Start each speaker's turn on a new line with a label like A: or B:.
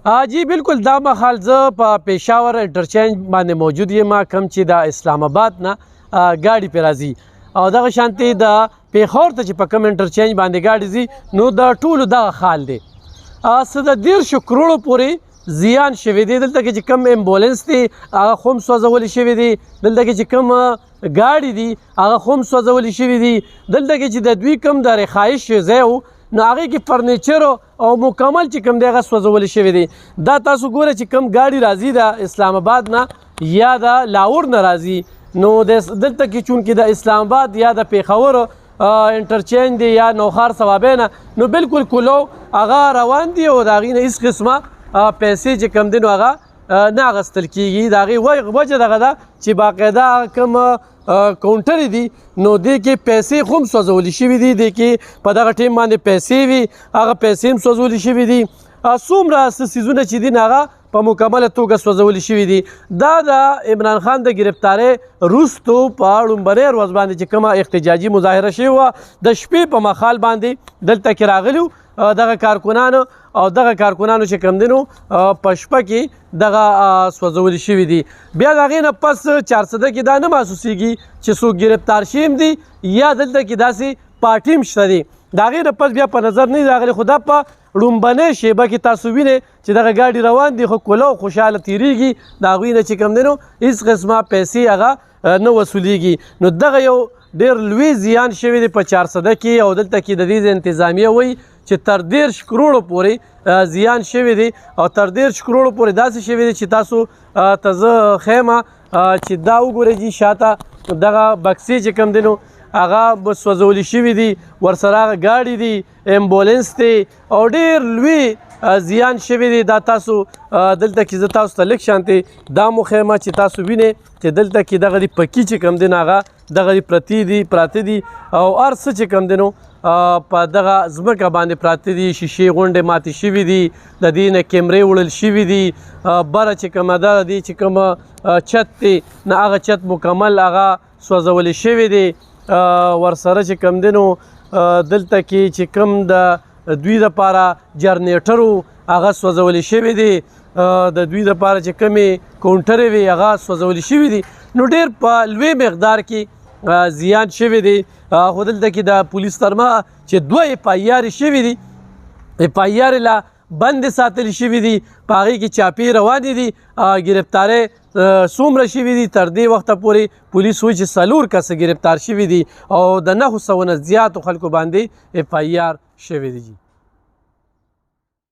A: جی بالکل دا مهال زه په پېښور انټرچینج باندې موجود یم کوم چې د اسلام آباد نه ګاډي پرې راځي او دغه شانتې د پېښور ته چې په کوم انټرچینج باندې ګاډي ځي نو د ټولو دغه حال دی. څه د 13 کروړو پورې زیان شوی دی. دلته کې چې کوم امبولانس دی هغه خو هم سوځولی شوي دي. دلته کې چې کوم ګاډي دي هغه خو هم سوځولی شوي دي. دلته کې چې د دوی کوم د رخایش ځای و نو هغې کې فرنیچر او مکمل چې کوم دی هغه سوځولی شوي دي. دا تاسو ګوره چې کوم ګاډي راځي د اسلام آباد نه یا د لاهور نه راځي نو دلته کې چونکې د اسلام آباد یا د پېښور انټرچینج دی یا نوښار صوابۍ نه نو بالکل کلو هغه روان دي او د هغې نه هېڅ قسمه پیسې چې کوم دي نو هغه نه اخیستل کېږي. د هغې وجه دغه ده چې باقاعده هغه کوم کاونټر دي نو دې کې پیسې خو هم سوځولي شوي دي. دې کې په دغه ټیم باندې پیسې وي هغه پیسې هم سوځولي شوي دي. څومره څه څیزونه چې دي هغه په مکمله توګه سوځولي شوي دي. دا د عمران خان د ګرفتارۍ وروستو په لومړنۍ ورځ باندې چې کومه احتجاجي مظاهره شوې وه د شپې په مهال باندې دلته کې راغلي دغه کارکنانو او دغه کارکنانو چې کوم دي نو په شپه کې دغه سوځولي شوي دي. بیا د هغې نه پس چارسده کې دا نه محسوسېږي چې څوک ګرفتار شوي هم دي یا دلته کې داسې پارټي هم شته دي. د هغې نه پس بیا په نظر نه دي راغلي. خو دا په لومړنۍ شیبه کې تاسو وینئ چې دغه ګاډي روان دي خو کله او خوشحاله تېرېږي. د هغوی نه چې کوم دی نو هېڅ قسمه پیسې هغه نه وصولیږي. نو دغه یو ډېر لوی زیان شوی دی په چارسده کې او دلته کې د دې انتظامیه وایي چې تر 13 کروړو پورې زیان شوی دی او تر 13 کروړو پورې داسې شوی دی چې تاسو ته زه ښیم چې دا وګورئ جي شاته دغه بکسې چې کوم دی نو هغه سوځولي شوي دي. ورسره هغه ګاډي دي امبولانس دی او ډېر لوی زیان شوی دی. دا تاسو دلته کې زه تاسو ته لږ شانتې دا مو ښیم چې تاسو وینئ چې دلته کې دغه دي پکي چې کوم دی نو هغه دغه دي پراته دي او هر څه چې کوم دی نو په دغه ځمکه باندې پراته دي. شیشې غونډې ماتې شوي دي. د دې نه کیمرې وړل شوي دي. بره چې کومه ده د دې چې کومه چت دی نه هغه چت مکمل هغه سوځولی شوی دی. ورسره چې کوم دی نو دلته کې چې کوم د دوی دپاره جرنیټر هغه سوځولی شوی دی. د دوی دپاره چې کومې کاونټرې وي هغه سوځولی شوي دي. نو ډېر په لوی مقدار کې زیان شوی دی. خو دلته کې د پولیس ترمه چې 2 FIR شوي دي FIR لا بندې ساتلي شوي دي. په هغې کې چاپې روانې دي. ګرفتارۍ څومره شوي دي تر دې وخته پورې پولیس وایي چې 4 کسه ګرفتار شوي دي او د 900 نه زیاتو خلکو باندې FIR شوي دي.